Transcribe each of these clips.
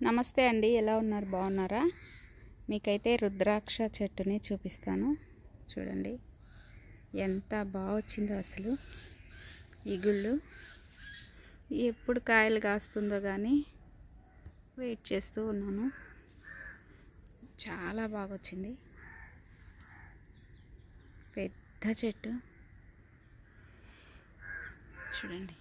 నమస్తే అండి, ఎలా ఉన్నారు? బాగున్నారా? మీకైతే రుద్రాక్ష చెట్టుని చూపిస్తాను. చూడండి ఎంత బాగా వచ్చిందో. అసలు ఈ గుళ్ళు ఎప్పుడు కాయలు కాస్తుందో కానీ వెయిట్ చేస్తూ ఉన్నాను. చాలా బాగా వచ్చింది. పెద్ద చెట్టు చూడండి.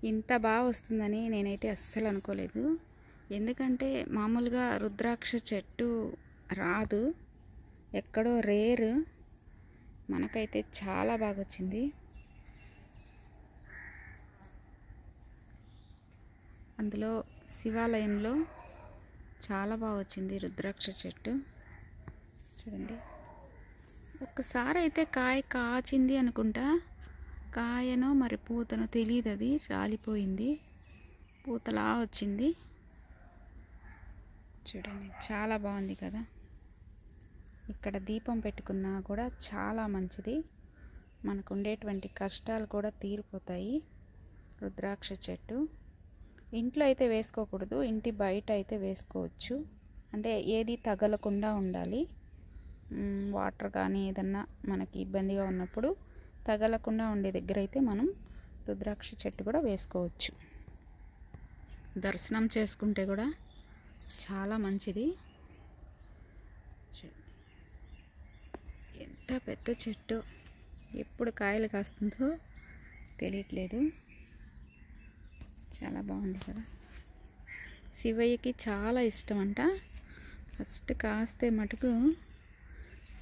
ఇంత బాగా వస్తుందని నేనైతే అస్సలు అనుకోలేదు. ఎందుకంటే మామూలుగా రుద్రాక్ష చెట్టు రాదు, ఎక్కడో రేర్. మనకైతే చాలా బాగా వచ్చింది. అందులో శివాలయంలో చాలా బాగా వచ్చింది రుద్రాక్ష చెట్టు. చూడండి, ఒక్కసారి అయితే కాయ కాచింది అనుకుంటా. కాయనో మరి పూతనో తెలియదు, అది రాలిపోయింది. పూతలా వచ్చింది. చూడండి, చాలా బాగుంది కదా. ఇక్కడ దీపం పెట్టుకున్నా కూడా చాలా మంచిది. మనకు ఉండేటువంటి కష్టాలు కూడా తీరిపోతాయి. రుద్రాక్ష చెట్టు ఇంట్లో అయితే వేసుకోకూడదు, ఇంటి బయట అయితే వేసుకోవచ్చు. అంటే ఏది తగలకుండా ఉండాలి. వాటర్ కానీ ఏదన్నా మనకి ఇబ్బందిగా ఉన్నప్పుడు తగలకుండా ఉండే దగ్గర అయితే మనం రుద్రాక్ష చెట్టు కూడా వేసుకోవచ్చు. దర్శనం చేసుకుంటే కూడా చాలా మంచిది. ఎంత పెద్ద చెట్టు, ఎప్పుడు కాయలు కాస్తుందో తెలియట్లేదు. చాలా బాగుంది కదా. శివయ్యకి చాలా ఇష్టం అంట. ఫస్ట్ కాస్తే మటుకు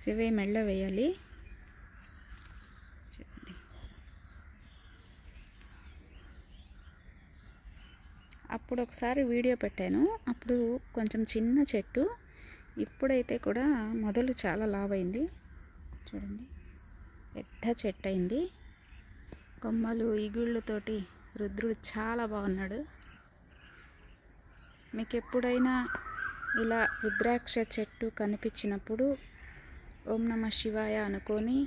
శివయ్య మెళ్ళ వేయాలి. అప్పుడు ఒకసారి వీడియో పెట్టాను, అప్పుడు కొంచెం చిన్న చెట్టు. ఇప్పుడైతే కూడా మొదలు చాలా లావైంది. చూడండి, పెద్ద చెట్టు అయింది. కొమ్మలు ఇగుళ్ళతోటి రుద్రుడు చాలా బాగున్నాడు. మీకు ఎప్పుడైనా ఇలా రుద్రాక్ష చెట్టు కనిపించినప్పుడు ఓం నమః శివాయ అనుకొని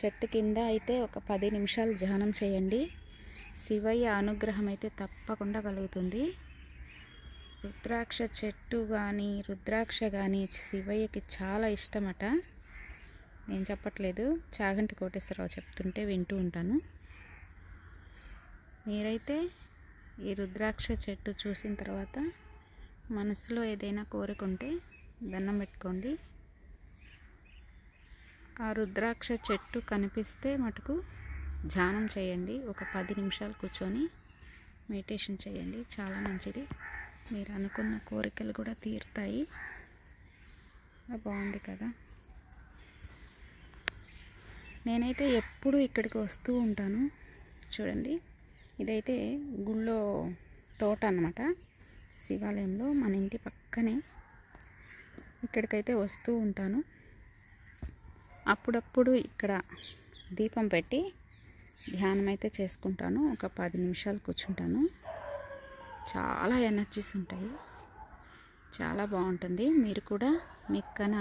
చెట్టు కింద అయితే ఒక 10 నిమిషాలు ధ్యానం చేయండి. శివయ్య అనుగ్రహం అయితే తప్పకుండా కలుగుతుంది. రుద్రాక్ష చెట్టు కానీ రుద్రాక్ష కానీ శివయ్యకి చాలా ఇష్టమట. నేను చెప్పట్లేదు, చాగంటి కోటేశ్వరరావు చెప్తుంటే వింటూ ఉంటాను. మీరైతే ఈ రుద్రాక్ష చెట్టు చూసిన తర్వాత మనసులో ఏదైనా కోరుకుంటే దండం పెట్టుకోండి. ఆ రుద్రాక్ష చెట్టు కనిపిస్తే మటుకు ధ్యానం చేయండి. ఒక 10 నిమిషాలు కూర్చొని మెడిటేషన్ చేయండి, చాలా మంచిది. మీరు అనుకున్న కోరికలు కూడా తీరుతాయి. బాగుంది కదా. నేనైతే ఎప్పుడు ఇక్కడికి వస్తూ ఉంటాను. చూడండి, ఇదైతే గుళ్ళో తోట అన్నమాట. శివాలయంలో మన ఇంటి పక్కనే. ఇక్కడికైతే వస్తూ ఉంటాను. అప్పుడప్పుడు ఇక్కడ దీపం పెట్టి ధ్యానం అయితే చేసుకుంటాను. ఒక 10 నిమిషాలు కూర్చుంటాను. చాలా ఎనర్జీస్ ఉంటాయి, చాలా బాగుంటుంది. మీరు కూడా మీకన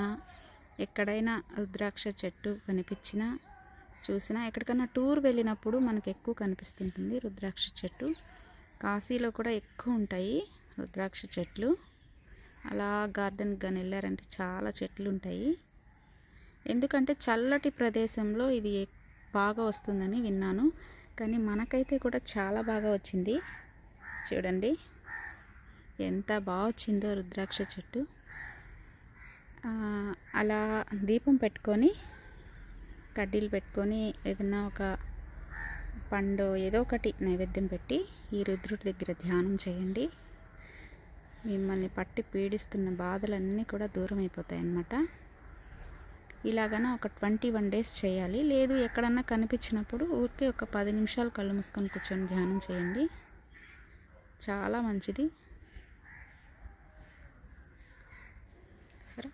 ఎక్కడైనా రుద్రాక్ష చెట్టు కనిపించినా చూసినా, ఎక్కడికైనా టూర్ వెళ్ళినప్పుడు మనకు ఎక్కువ కనిపిస్తుంటుంది రుద్రాక్ష చెట్టు. కాశీలో కూడా ఎక్కువ ఉంటాయి రుద్రాక్ష చెట్లు. అలా గార్డెన్కి కానీ వెళ్ళారంటే చాలా చెట్లు ఉంటాయి. ఎందుకంటే చల్లటి ప్రదేశంలో ఇది బాగా వస్తుందని విన్నాను. కానీ మనకైతే కూడా చాలా బాగా వచ్చింది. చూడండి ఎంత బాగా వచ్చిందో రుద్రాక్ష చెట్టు. అలా దీపం పెట్టుకొని కడ్డీలు పెట్టుకొని ఏదన్నా ఒక పండు ఏదో ఒకటి నైవేద్యం పెట్టి ఈ రుద్రుడి దగ్గర ధ్యానం చేయండి. మిమ్మల్ని పట్టి పీడిస్తున్న బాధలన్నీ కూడా దూరం అయిపోతాయి అన్నమాట. ఇలాగన ఒక 21 డేస్ చేయాలి. లేదు ఎక్కడన్నా కనిపించినప్పుడు ఊరికే ఒక 10 నిమిషాలు కళ్ళు మూసుకొని కూర్చొని ధ్యానం చేయండి, చాలా మంచిది. సరే,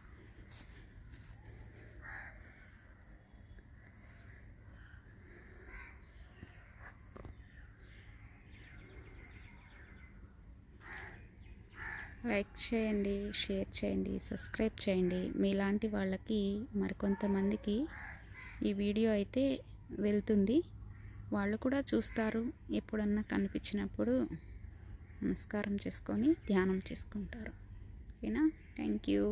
లైక్ చేయండి, షేర్ చేయండి, సబ్స్క్రైబ్ చేయండి. మీలాంటి వాళ్ళకి మరికొంతమందికి ఈ వీడియో అయితే వెళ్తుంది. వాళ్ళు కూడా చూస్తారు. ఎప్పుడన్నా కనిపించినప్పుడు నమస్కారం చేసుకొని ధ్యానం చేసుకుంటారు. ఓకేనా? Thank you.